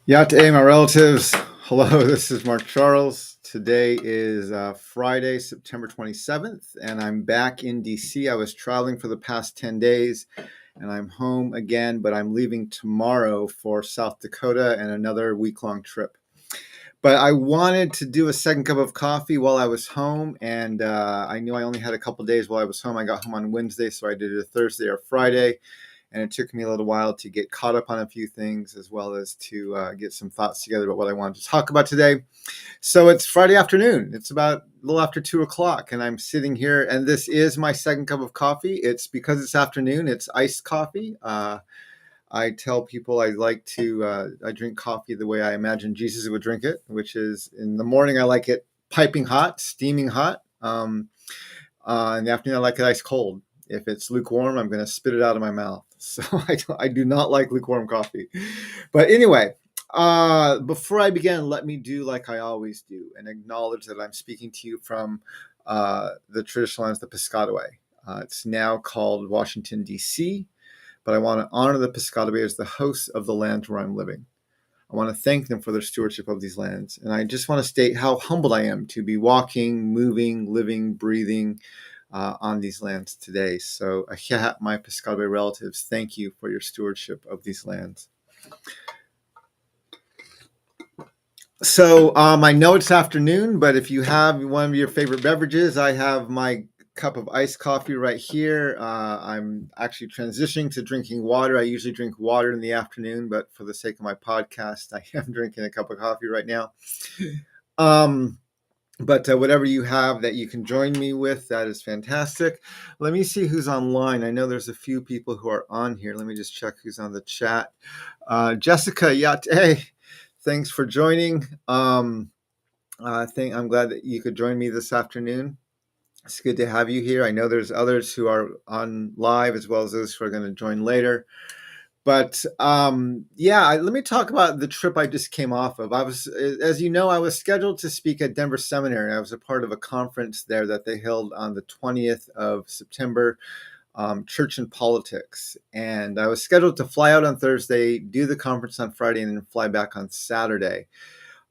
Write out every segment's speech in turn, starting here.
Yá'át'ééh, my relatives. Hello, this is Mark Charles. Today is Friday, September 27th, and I'm back in DC. I was traveling for the past 10 days, and I'm home again, but I'm leaving tomorrow for South Dakota and another week-long trip. But I wanted to do a second cup of coffee while I was home, and I knew I only had a couple days while I was home. I got home on Wednesday, so I did it a Thursday or Friday, and it took me a little while to get caught up on a few things as well as to get some thoughts together about what I wanted to talk about today. So it's Friday afternoon. It's about a little after 2 o'clock, and I'm sitting here, and this is my second cup of coffee. It's because it's afternoon, it's iced coffee. I tell people I drink coffee the way I imagine Jesus would drink it, which is in the morning, I like it piping hot, steaming hot. In the afternoon, I like it ice cold. If it's lukewarm, I'm going to spit it out of my mouth. So I do not like lukewarm coffee. But anyway, before I begin, let me do like I always do and acknowledge that I'm speaking to you from the traditional lands of the Piscataway. It's now called Washington, D.C., but I want to honor the Piscataway as the hosts of the land where I'm living. I want to thank them for their stewardship of these lands. And I just want to state how humbled I am to be walking, moving, living, breathing on these lands today. So, my Piscataway relatives, thank you for your stewardship of these lands. So, I know it's afternoon, but if you have one of your favorite beverages, I have my cup of iced coffee right here. I'm actually transitioning to drinking water. I usually drink water in the afternoon, but for the sake of my podcast, I am drinking a cup of coffee right now. But whatever you have that you can join me with, that is fantastic. Let me see who's online. I know there's a few people who are on here. Let me just check who's on the chat. Jessica Yá'át'ééh, thanks for joining. I'm glad that you could join me this afternoon. It's good to have you here. I know there's others who are on live as well as those who are going to join later. But let me talk about the trip I just came off of. As you know, I was scheduled to speak at Denver Seminary. I was a part of a conference there that they held on the 20th of September, Church and Politics. And I was scheduled to fly out on Thursday, do the conference on Friday, and then fly back on Saturday.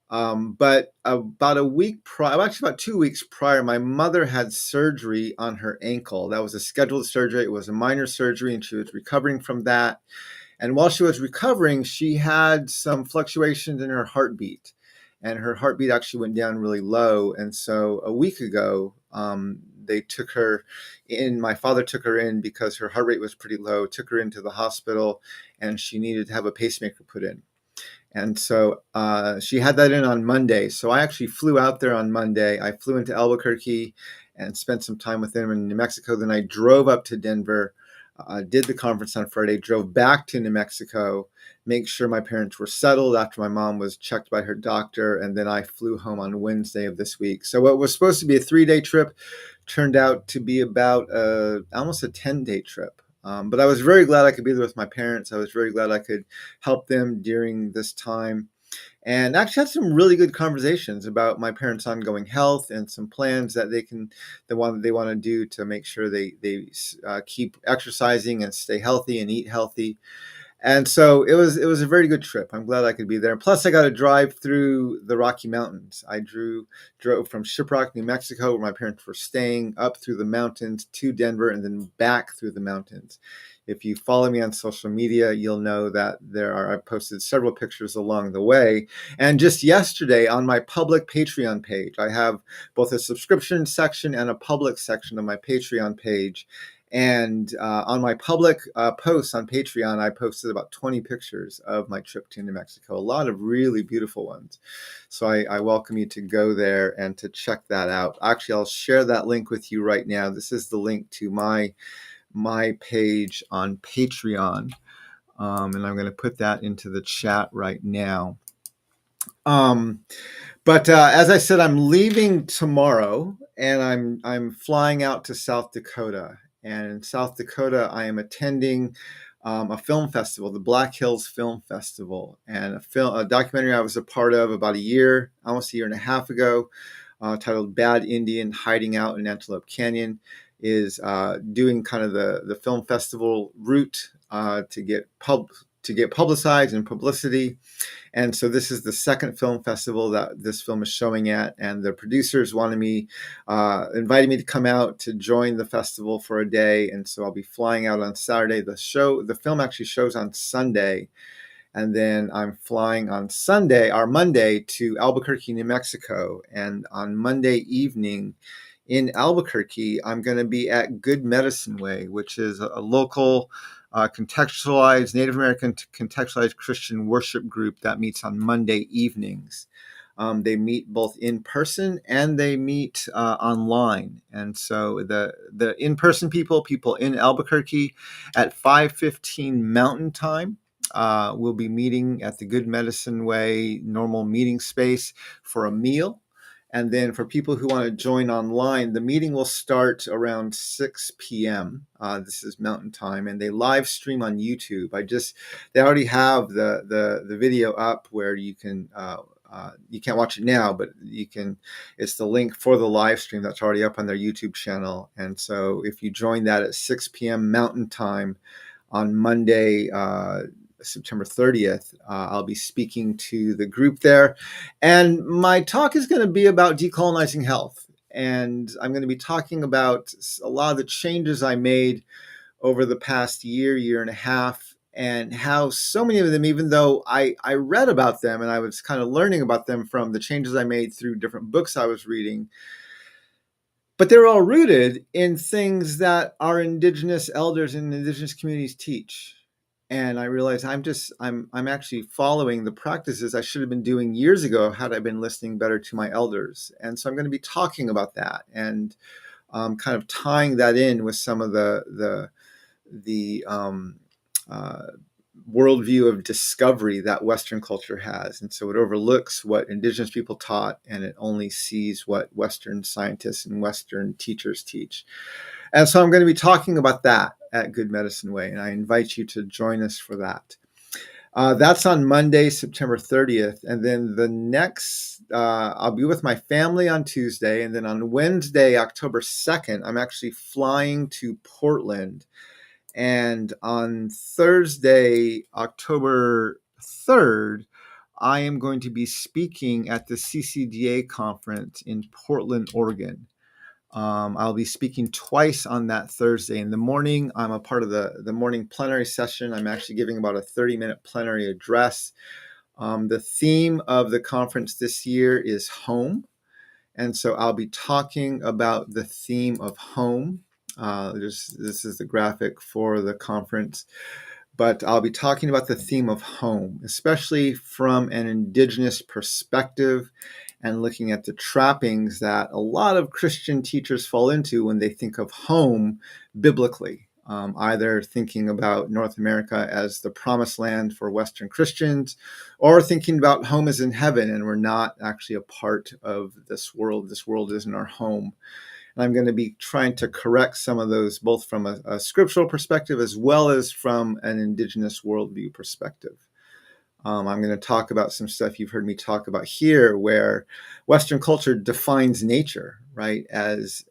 But about a week prior, actually about 2 weeks prior, my mother had surgery on her ankle. That was a scheduled surgery. It was a minor surgery, and she was recovering from that. And while she was recovering, she had some fluctuations in her heartbeat, and her heartbeat actually went down really low. And so a week ago, they took her in. My father took her in because her heart rate was pretty low, took her into the hospital, and she needed to have a pacemaker put in. And so she had that in on Monday. So I actually flew out there on Monday. I flew into Albuquerque and spent some time with them in New Mexico. Then I drove up to Denver, did the conference on Friday, drove back to New Mexico, make sure my parents were settled after my mom was checked by her doctor. And then I flew home on Wednesday of this week. So what was supposed to be a 3-day trip turned out to be about almost a 10-day trip. But I was very glad I could be there with my parents. I was very glad I could help them during this time. And actually had some really good conversations about my parents' ongoing health and some plans that they want to do to make sure they keep exercising and stay healthy and eat healthy. And so it was a very good trip. I'm glad I could be there. Plus, I got to drive through the Rocky Mountains. I drove from Shiprock, New Mexico, where my parents were staying, up through the mountains to Denver, and then back through the mountains. If you follow me on social media, you'll know that I posted several pictures along the way. And just yesterday on my public Patreon page, I have both a subscription section and a public section of my Patreon page. And on my public posts on Patreon, I posted about 20 pictures of my trip to New Mexico, a lot of really beautiful ones. So I welcome you to go there and to check that out. Actually, I'll share that link with you right now. This is the link to my page on Patreon. And I'm going to put that into the chat right now. But as I said, I'm leaving tomorrow, and I'm flying out to South Dakota. And in South Dakota, I am attending a film festival, the Black Hills Film Festival, and a documentary I was a part of about almost a year and a half ago, titled "Bad Indian Hiding Out in Antelope Canyon," is doing kind of the film festival route to get to get publicized and publicity. And so this is the second film festival that this film is showing at, and the producers invited me to come out to join the festival for a day. And so I'll be flying out on Saturday. The film actually shows on Sunday, and then I'm flying on Monday to Albuquerque, New Mexico. And on Monday evening in Albuquerque, I'm going to be at Good Medicine Way, which is a local Native American contextualized Christian worship group that meets on Monday evenings. They meet both in person and they meet online. And so the in-person people in Albuquerque at 5:15 Mountain Time will be meeting at the Good Medicine Way normal meeting space for a meal. And then for people who want to join online, the meeting will start around 6 p.m. This is Mountain Time, and they live stream on YouTube. They already have the video up where you can, you can't watch it now, but you can, it's the link for the live stream that's already up on their YouTube channel. And so if you join that at 6 p.m. Mountain Time on Monday, September 30th, I'll be speaking to the group there. And my talk is going to be about decolonizing health. And I'm going to be talking about a lot of the changes I made over the past year and a half, and how so many of them, even though I read about them and I was kind of learning about them from the changes I made through different books I was reading, but they're all rooted in things that our indigenous elders and indigenous communities teach. And I realized I'm actually following the practices I should have been doing years ago had I been listening better to my elders. And so I'm going to be talking about that and kind of tying that in with some of the worldview of discovery that Western culture has. And so it overlooks what indigenous people taught, and it only sees what Western scientists and Western teachers teach. And so I'm going to be talking about that at Good Medicine Way, and I invite you to join us for that. That's on Monday, September 30th. And then the next, I'll be with my family on Tuesday. And then on Wednesday, October 2nd, I'm actually flying to Portland. And on Thursday, October 3rd, I am going to be speaking at the CCDA conference in Portland, Oregon. I'll be speaking twice on that Thursday. In the morning, I'm a part of the morning plenary session. I'm actually giving about a 30-minute plenary address. The theme of the conference this year is home. And so I'll be talking about the theme of home. This is the graphic for the conference. But I'll be talking about the theme of home, especially from an indigenous perspective, and looking at the trappings that a lot of Christian teachers fall into when they think of home biblically, either thinking about North America as the promised land for Western Christians, or thinking about home as in heaven, and we're not actually a part of this world. This world isn't our home. And I'm going to be trying to correct some of those, both from a scriptural perspective as well as from an indigenous worldview perspective. I'm going to talk about some stuff you've heard me talk about here, where Western culture defines nature, right, as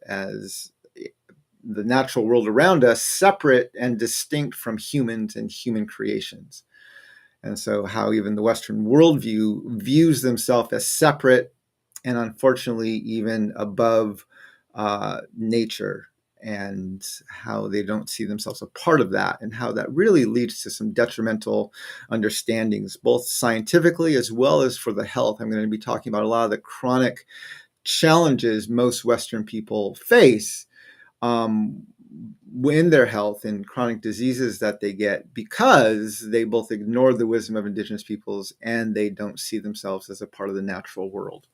the natural world around us, separate and distinct from humans and human creations. And so how even the Western worldview views themselves as separate and unfortunately even above nature, and how they don't see themselves a part of that, and how that really leads to some detrimental understandings, both scientifically as well as for the health. I'm going to be talking about a lot of the chronic challenges most Western people face in their health and chronic diseases that they get because they both ignore the wisdom of indigenous peoples and they don't see themselves as a part of the natural world.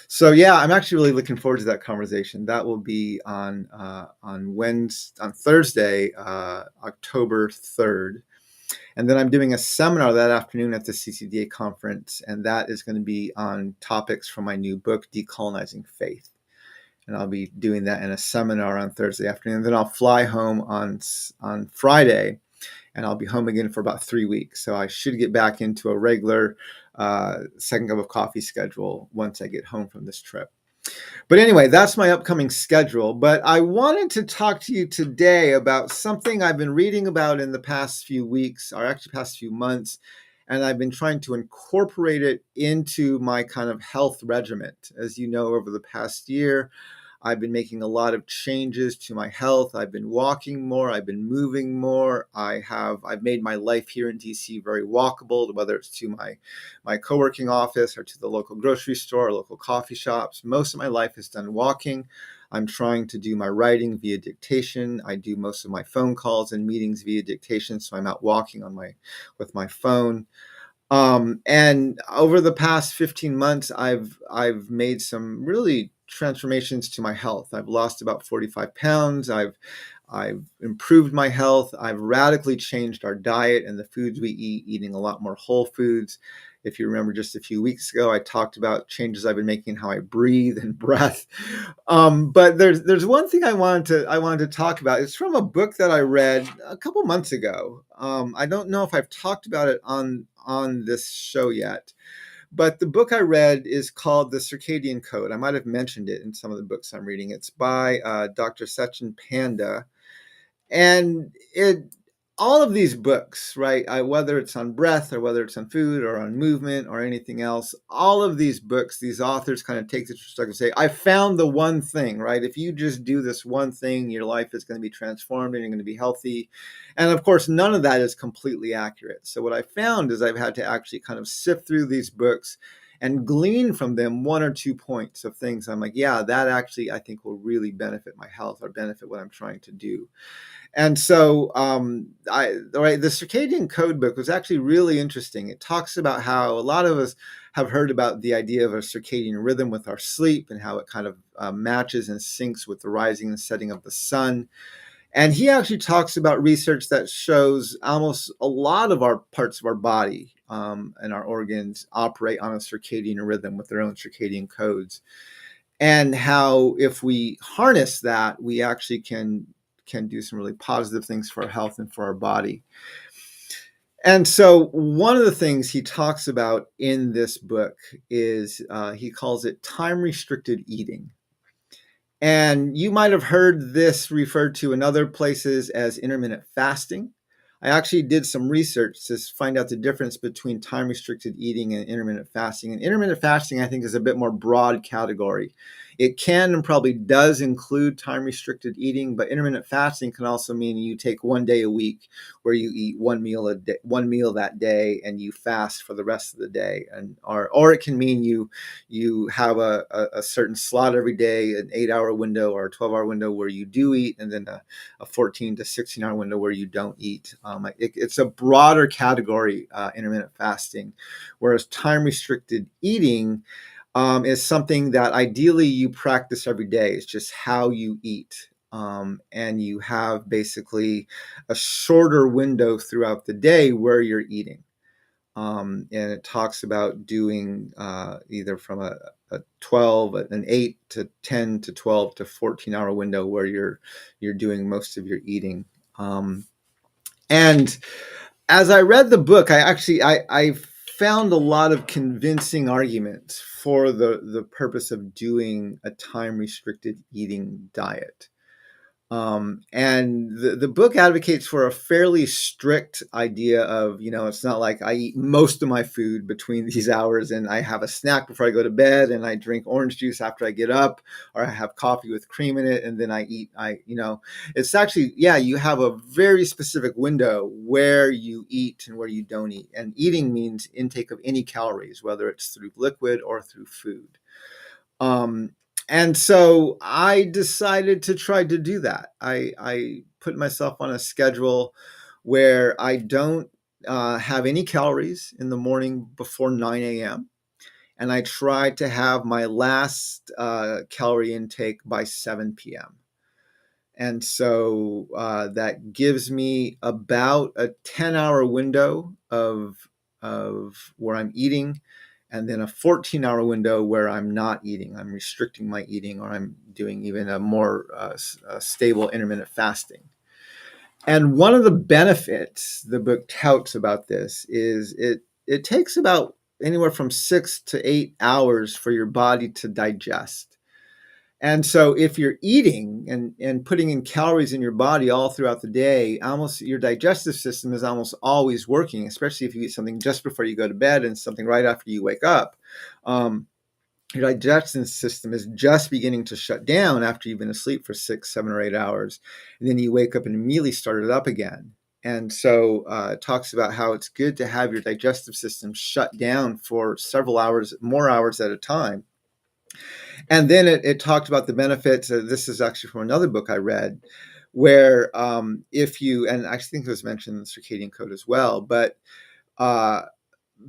So yeah, I'm actually really looking forward to that conversation. That will be on Thursday, October 3rd. And then I'm doing a seminar that afternoon at the CCDA conference, and that is going to be on topics from my new book, Decolonizing Faith. And I'll be doing that in a seminar on Thursday afternoon. Then I'll fly home on Friday, and I'll be home again for about 3 weeks. So I should get back into a regular second cup of coffee schedule once I get home from this trip. But anyway, that's my upcoming schedule. But I wanted to talk to you today about something I've been reading about in the past few weeks, or actually past few months, and I've been trying to incorporate it into my kind of health regimen. As you know, over the past year, I've been making a lot of changes to my health. I've been walking more. I've been moving more. I've made my life here in DC very walkable, whether it's to my co-working office or to the local grocery store or local coffee shops. Most of my life is done walking. I'm trying to do my writing via dictation. I do most of my phone calls and meetings via dictation, so I'm out walking with my phone. And over the past 15 months, I've made some really transformations to my health. I've lost about 45 pounds. I've improved my health. I've radically changed our diet and the foods we eat, eating a lot more whole foods. If you remember, just a few weeks ago, I talked about changes I've been making in how I breathe and breath. But there's one thing I wanted to talk about. It's from a book that I read a couple months ago. I don't know if I've talked about it on this show yet, but the book I read is called The Circadian Code. I might have mentioned it in some of the books I'm reading. It's by Dr. Sechin Panda, and all of these books, right? Whether it's on breath or whether it's on food or on movement or anything else, all of these books, these authors kind of take this perspective and say, I found the one thing, right? If you just do this one thing, your life is going to be transformed and you're going to be healthy. And of course, none of that is completely accurate. So what I found is I've had to actually kind of sift through these books and glean from them one or 2 points of things. I'm like, yeah, that actually I think will really benefit my health or benefit what I'm trying to do. And so, the Circadian Code book was actually really interesting. It talks about how a lot of us have heard about the idea of a circadian rhythm with our sleep and how it kind of matches and syncs with the rising and setting of the sun. And he actually talks about research that shows almost a lot of our parts of our body and our organs operate on a circadian rhythm with their own circadian codes, and how if we harness that, we actually can do some really positive things for our health and for our body. And so one of the things he talks about in this book is he calls it time restricted eating. And you might have heard this referred to in other places as intermittent fasting. I actually did some research to find out the difference between time restricted eating and intermittent fasting. And intermittent fasting, I think, is a bit more broad category. It can and probably does include time restricted eating, but intermittent fasting can also mean you take one day a week where you eat one meal a day, one meal that day, and you fast for the rest of the day. And or it can mean you have a certain slot every day, an 8-hour window or a 12-hour window where you do eat, and then a 14 to 16-hour window where you don't eat. It's a broader category, intermittent fasting, whereas time-restricted eating is something that ideally you practice every day. It's just how you eat. And you have basically a shorter window throughout the day where you're eating. And it talks about doing either from a 12, an 8 to 10 to 12 to 14-hour window where you're doing most of your eating. And as I read the book, I found a lot of convincing arguments for the purpose of doing a time restricted eating diet. And the book advocates for a fairly strict idea of, it's not like I eat most of my food between these hours and I have a snack before I go to bed and I drink orange juice after I get up, or I have coffee with cream in it and then I eat. It's actually, you have a very specific window where you eat and where you don't eat. And eating means intake of any calories, whether it's through liquid or through food. And so I decided to try to do that. I put myself on a schedule where I don't have any calories in the morning before 9 a.m. And I try to have my last calorie intake by 7 p.m. And so that gives me about a 10-hour window of where I'm eating, and then a 14-hour window where I'm not eating. I'm restricting my eating, or I'm doing even a more stable intermittent fasting. And one of the benefits the book touts about this is it takes about anywhere from 6 to 8 hours for your body to digest. And so if you're eating and putting in calories in your body all throughout the day, almost your digestive system is almost always working, especially if you eat something just before you go to bed and something right after you wake up. Um, your digestion system is just beginning to shut down after you've been asleep for 6, 7, or 8 hours. And then you wake up and immediately start it up again. And so it talks about how it's good to have your digestive system shut down for several hours, more hours at a time. And then it talked about the benefits. This is actually from another book I read, where if you, and I think it was mentioned in the circadian code as well, but uh,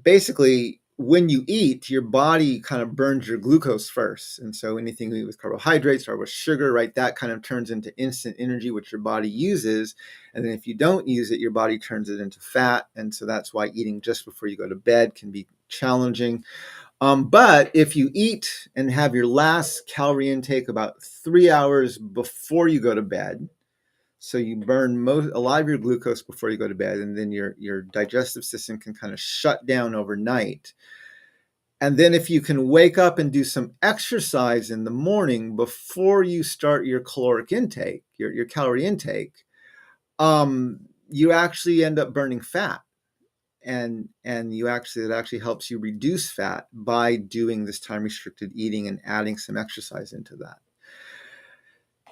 basically, when you eat, your body kind of burns your glucose first. And so anything you eat with carbohydrates or with sugar, right, that kind of turns into instant energy, which your body uses. And then if you don't use it, your body turns it into fat. And so that's why eating just before you go to bed can be challenging. But if you eat and have your last calorie intake about 3 hours before you go to bed, so you burn a lot of your glucose before you go to bed, and then your digestive system can kind of shut down overnight. And then if you can wake up and do some exercise in the morning before you start your caloric intake, your calorie intake, you actually end up burning fat. And it actually helps you reduce fat by doing this time restricted eating and adding some exercise into that.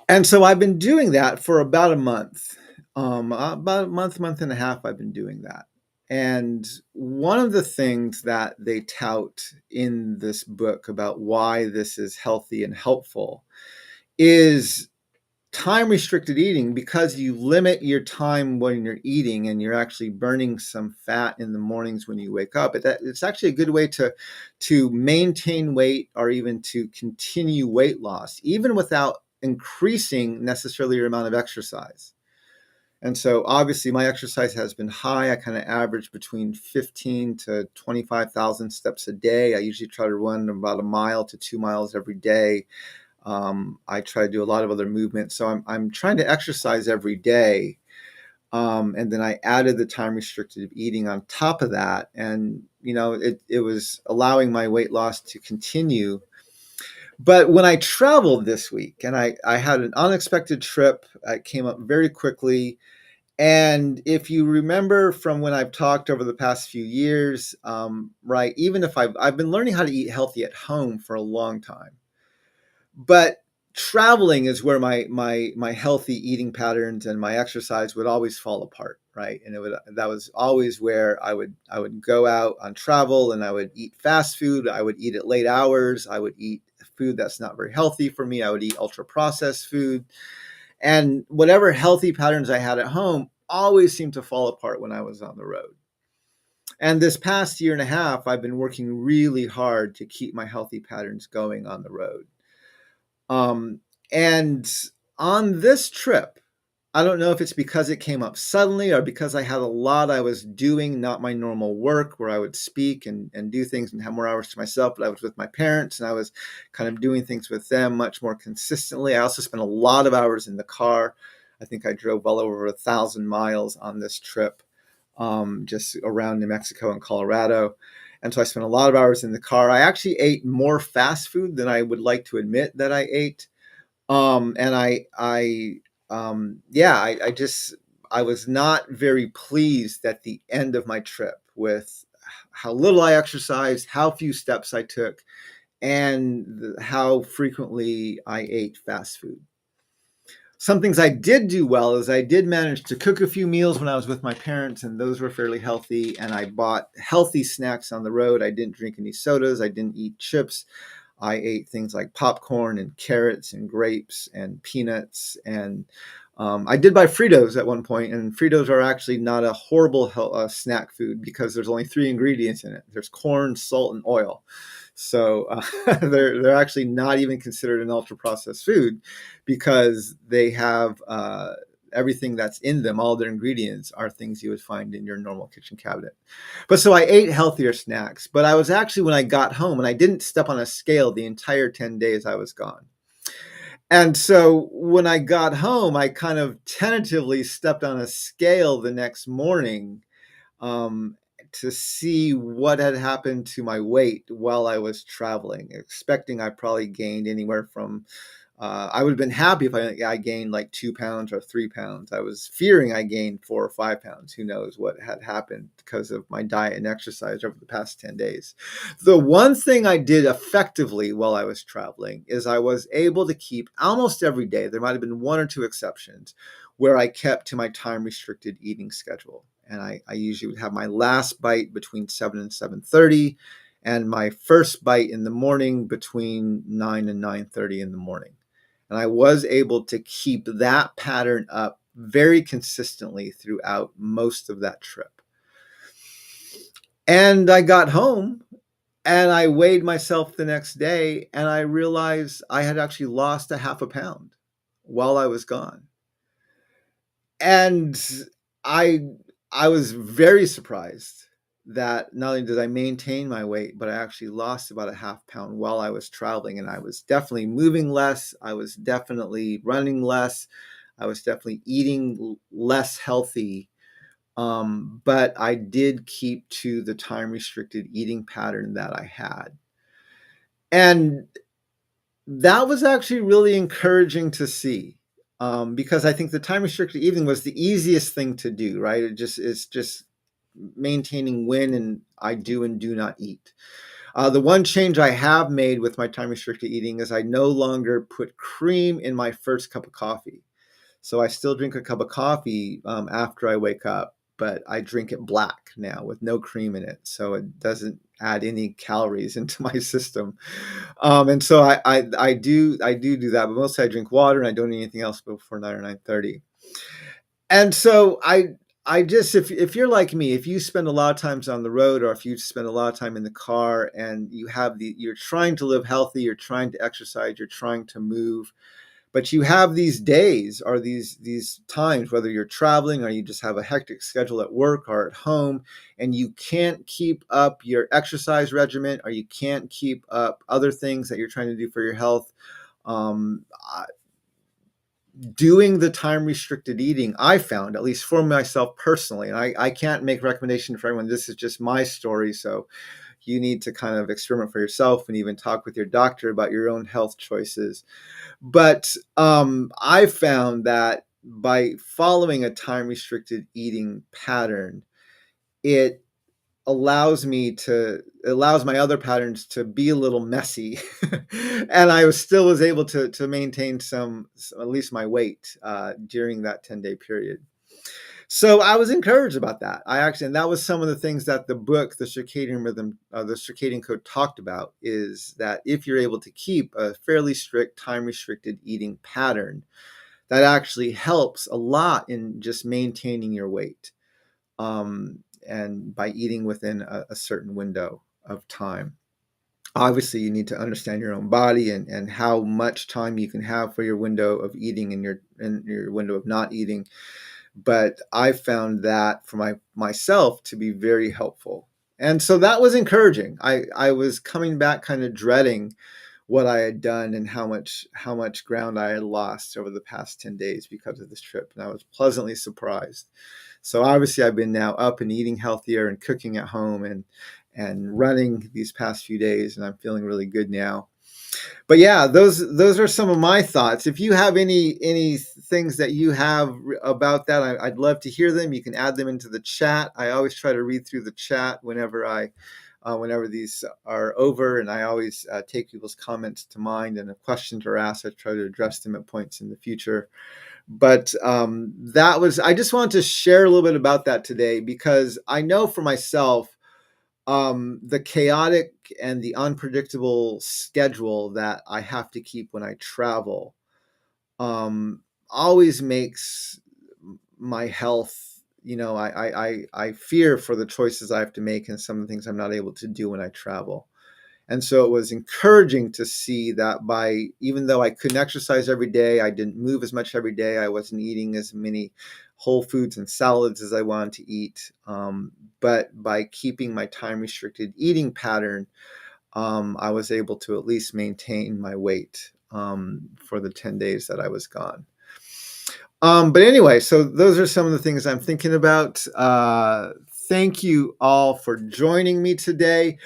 And so I've been doing that for about a month. About a month and a half, I've been doing that. And one of the things that they tout in this book about why this is healthy and helpful is time restricted eating. Because you limit your time when you're eating and you're actually burning some fat in the mornings when you wake up. It's actually a good way to maintain weight or even to continue weight loss, even without increasing necessarily your amount of exercise. And so obviously my exercise has been high. I kind of average between 15 to 25,000 steps a day. I usually try to run about 1 to 2 miles every day. I try to do a lot of other movements. So I'm trying to exercise every day. And then I added the time restricted eating on top of that. And, it was allowing my weight loss to continue. But when I traveled this week and I had an unexpected trip, it came up very quickly. And if you remember from when I've talked over the past few years, right, even if I've been learning how to eat healthy at home for a long time, but traveling is where my healthy eating patterns and my exercise would always fall apart, right? And that was always where I would go out on travel and I would eat fast food. I would eat at late hours. I would eat food that's not very healthy for me. I would eat ultra processed food. And whatever healthy patterns I had at home always seemed to fall apart when I was on the road. And this past year and a half, I've been working really hard to keep my healthy patterns going on the road. And on this trip, I don't know if it's because it came up suddenly or because I had a lot I was doing, not my normal work where I would speak and do things and have more hours to myself, but I was with my parents and I was kind of doing things with them much more consistently. I also spent a lot of hours in the car. I think I drove well over 1,000 miles on this trip, just around New Mexico and Colorado. And so I spent a lot of hours in the car. I actually ate more fast food than I would like to admit that I ate. And I was not very pleased at the end of my trip with how little I exercised, how few steps I took, and how frequently I ate fast food. Some things I did do well is I did manage to cook a few meals when I was with my parents, and those were fairly healthy. And I bought healthy snacks on the road. I didn't drink any sodas. I didn't eat chips. I ate things like popcorn and carrots and grapes and peanuts. And I did buy Fritos at one point, and Fritos are actually not a horrible snack food because there's only 3 ingredients in it. There's corn, salt, and oil. So they're actually not even considered an ultra processed food because they have everything that's in them. All their ingredients are things you would find in your normal kitchen cabinet. But so I ate healthier snacks. But I was actually, when I got home, and I didn't step on a scale the entire 10 days I was gone. And so when I got home, I kind of tentatively stepped on a scale the next morning, um, to see what had happened to my weight while I was traveling, expecting I probably gained anywhere from I would have been happy if I gained like 2 pounds or 3 pounds. I was fearing I gained 4 or 5 pounds. Who knows what had happened because of my diet and exercise over the past 10 days. The one thing I did effectively while I was traveling is I was able to keep almost every day. There might have been one or two exceptions where I kept to my time restricted eating schedule. And I usually would have my last bite between 7 and 7:30 and my first bite in the morning between 9 and 9:30 in the morning. And I was able to keep that pattern up very consistently throughout most of that trip. And I got home and I weighed myself the next day and I realized I had actually lost a half a pound while I was gone. And I I was very surprised that not only did I maintain my weight, but I actually lost about a half pound while I was traveling. And I was definitely moving less. I was definitely running less. I was definitely eating less healthy. But I did keep to the time restricted eating pattern that I had. And that was actually really encouraging to see, because I think the time restricted eating was the easiest thing to do, right? It's just maintaining when and I do and do not eat. The one change I have made with my time restricted eating is I no longer put cream in my first cup of coffee. So I still drink a cup of coffee after I wake up, but I drink it black now with no cream in it. So it doesn't add any calories into my system. And so I do that, but mostly I drink water and I don't eat anything else before 9 or 9:30. And so I just, if you're like me, if you spend a lot of times on the road or if you spend a lot of time in the car and you're trying to live healthy, you're trying to exercise, you're trying to move, but you have these days or these times, whether you're traveling or you just have a hectic schedule at work or at home, and you can't keep up your exercise regimen or you can't keep up other things that you're trying to do for your health. Um, Doing the time restricted eating, I found, at least for myself personally, and I can't make recommendation for everyone. This is just my story. So you need to kind of experiment for yourself and even talk with your doctor about your own health choices. But I found that by following a time restricted eating pattern, it allows my other patterns to be a little messy. And I still was able to maintain at least my weight during that 10-day period. So I was encouraged about that. And that was some of the things that the book, The Circadian Rhythm, the Circadian Code, talked about, is that if you're able to keep a fairly strict time restricted eating pattern, that actually helps a lot in just maintaining your weight. And by eating within a certain window of time. Obviously, you need to understand your own body and how much time you can have for your window of eating and your window of not eating. But I found that for myself to be very helpful. And so that was encouraging. I was coming back kind of dreading what I had done and how much ground I had lost over the past 10 days because of this trip. And I was pleasantly surprised. So obviously I've been now up and eating healthier and cooking at home and running these past few days, and I'm feeling really good now. But yeah, those are some of my thoughts. If you have any things that you have about that, I'd love to hear them. You can add them into the chat. I always try to read through the chat whenever these are over, and I always take people's comments to mind. And if questions are asked, I try to address them at points in the future. But I just wanted to share a little bit about that today, because I know for myself, the chaotic and the unpredictable schedule that I have to keep when I travel always makes my health, I fear for the choices I have to make and some of the things I'm not able to do when I travel. And so it was encouraging to see that even though I couldn't exercise every day, I didn't move as much every day, I wasn't eating as many whole foods and salads as I wanted to eat. But by keeping my time restricted eating pattern, I was able to at least maintain my weight for the 10 days that I was gone. But anyway, so those are some of the things I'm thinking about. Thank you all for joining me today.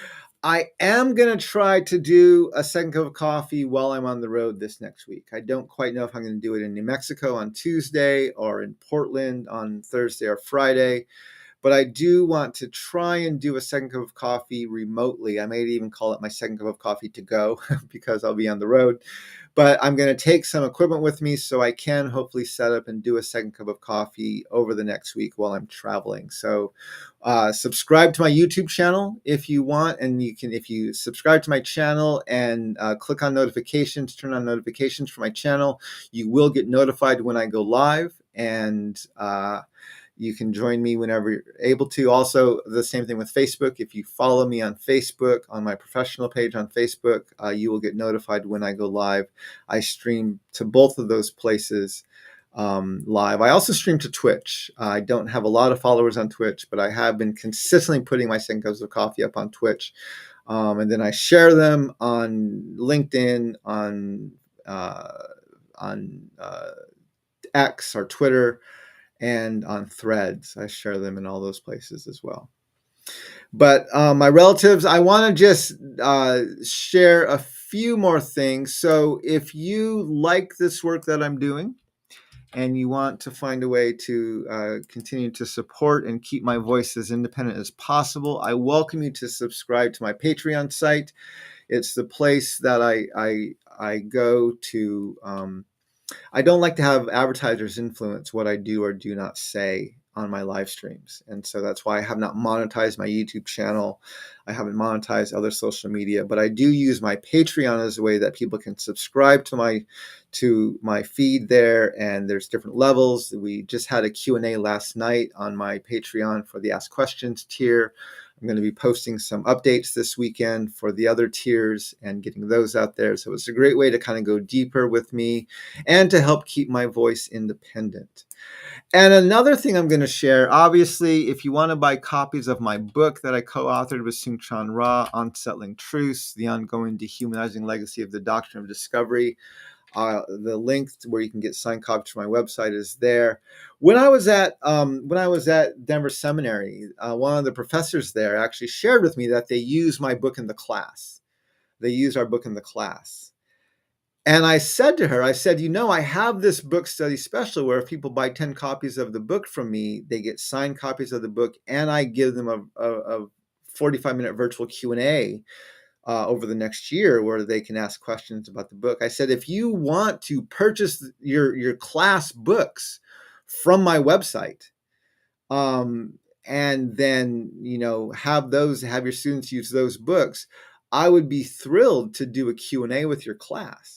I am going to try to do a second cup of coffee while I'm on the road this next week. I don't quite know if I'm going to do it in New Mexico on Tuesday or in Portland on Thursday or Friday. But I do want to try and do a second cup of coffee remotely. I may even call it my second cup of coffee to go because I'll be on the road. But I'm going to take some equipment with me so I can hopefully set up and do a second cup of coffee over the next week while I'm traveling. So subscribe to my YouTube channel if you want. And you can, if you subscribe to my channel and click on notifications, turn on notifications for my channel, you will get notified when I go live. And you can join me whenever you're able to. Also, the same thing with Facebook. If you follow me on Facebook, on my professional page on Facebook, you will get notified when I go live. I stream to both of those places live. I also stream to Twitch. I don't have a lot of followers on Twitch, but I have been consistently putting my second cups of coffee up on Twitch. And then I share them on LinkedIn, on X or Twitter, and on Threads. I share them in all those places as well. But my relatives, I want to just share a few more things. So if you like this work that I'm doing and you want to find a way to continue to support and keep my voice as independent as possible, I welcome you to subscribe to my Patreon site. It's the place that I go to. I don't like to have advertisers influence what I do or do not say on my live streams. And so that's why I have not monetized my YouTube channel. I haven't monetized other social media, but I do use my Patreon as a way that people can subscribe to my feed there. And there's different levels. We just had a Q&A last night on my Patreon for the Ask Questions tier. I'm going to be posting some updates this weekend for the other tiers and getting those out there. So it's a great way to kind of go deeper with me and to help keep my voice independent. And another thing I'm going to share, obviously, if you want to buy copies of my book that I co-authored with Seung-Chan Rah, Unsettling Truths, The Ongoing Dehumanizing Legacy of the Doctrine of Discovery, the link where you can get signed copies to my website is there. When I was at Denver Seminary, one of the professors there actually shared with me that they use my book in the class. They use our book in the class. And I said to her, I said, I have this book study special where if people buy 10 copies of the book from me, they get signed copies of the book, and I give them a 45-minute virtual Q&A over the next year where they can ask questions about the book. I said, if you want to purchase your class books from my website, and then, have your students use those books, I would be thrilled to do a Q&A with your class.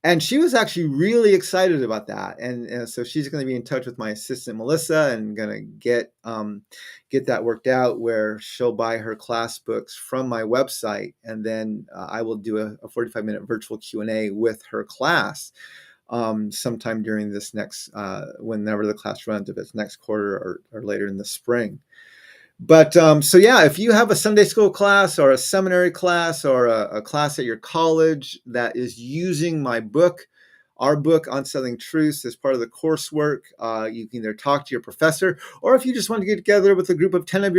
And she was actually really excited about that. And so she's going to be in touch with my assistant, Melissa, and going to get that worked out where she'll buy her class books from my website. And then I will do a 45-minute virtual Q&A with her class sometime during this next, whenever the class runs, if it's next quarter or later in the spring. But so yeah, if you have a Sunday school class or a seminary class or a class at your college that is using my book, our book, Unsettling Truths, as part of the coursework, you can either talk to your professor, or if you just want to get together with a group of 10 of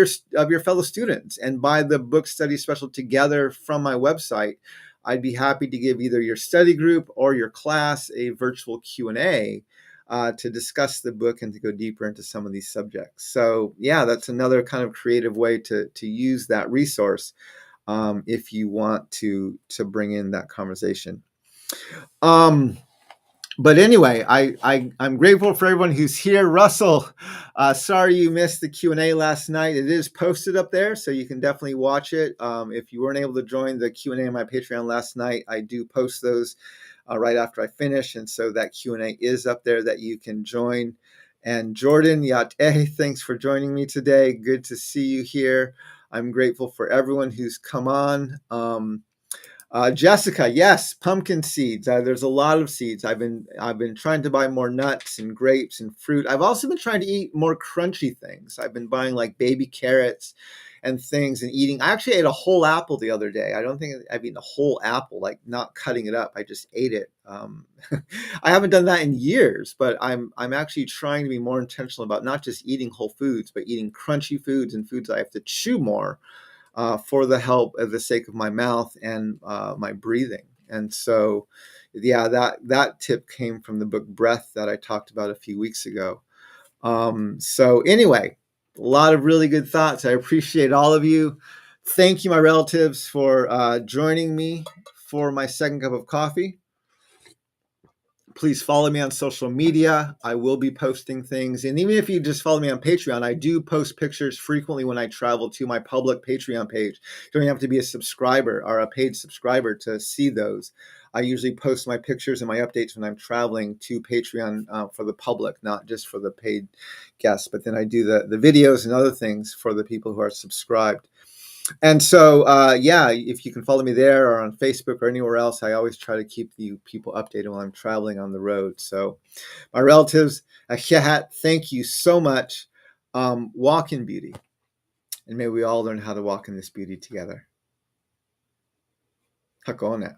your fellow students and buy the book study special together from my website, I'd be happy to give either your study group or your class a virtual Q&A to discuss the book and to go deeper into some of these subjects. So yeah, that's another kind of creative way to use that resource if you want to bring in that conversation. But anyway, I'm grateful for everyone who's here. Russell, sorry you missed the Q&A last night. It is posted up there, so you can definitely watch it. If you weren't able to join the Q&A on my Patreon last night, I do post those right after I finish. And so that Q&A is up there that you can join. And Jordan, Yá'át'ééh, thanks for joining me today. Good to see you here. I'm grateful for everyone who's come on. Jessica, yes, pumpkin seeds. There's a lot of seeds. I've been trying to buy more nuts and grapes and fruit. I've also been trying to eat more crunchy things. I've been buying like baby carrots and things and eating. I actually ate a whole apple the other day. I don't think I've eaten a whole apple, like not cutting it up. I just ate it. I haven't done that in years, but I'm actually trying to be more intentional about not just eating whole foods, but eating crunchy foods and foods I have to chew more. for the help of the sake of my mouth and my breathing. And so, yeah, that tip came from the book Breath that I talked about a few weeks ago. So anyway, a lot of really good thoughts. I appreciate all of you. Thank you, my relatives, for joining me for my second cup of coffee. Please follow me on social media. I will be posting things. And even if you just follow me on Patreon, I do post pictures frequently when I travel to my public Patreon page. You don't have to be a subscriber or a paid subscriber to see those. I usually post my pictures and my updates when I'm traveling to Patreon for the public, not just for the paid guests. But then I do the videos and other things for the people who are subscribed. And so, yeah, if you can follow me there or on Facebook or anywhere else, I always try to keep you people updated while I'm traveling on the road. So my relatives, Yá'át'ééh, thank you so much. Walk in beauty. And may we all learn how to walk in this beauty together. Hakona.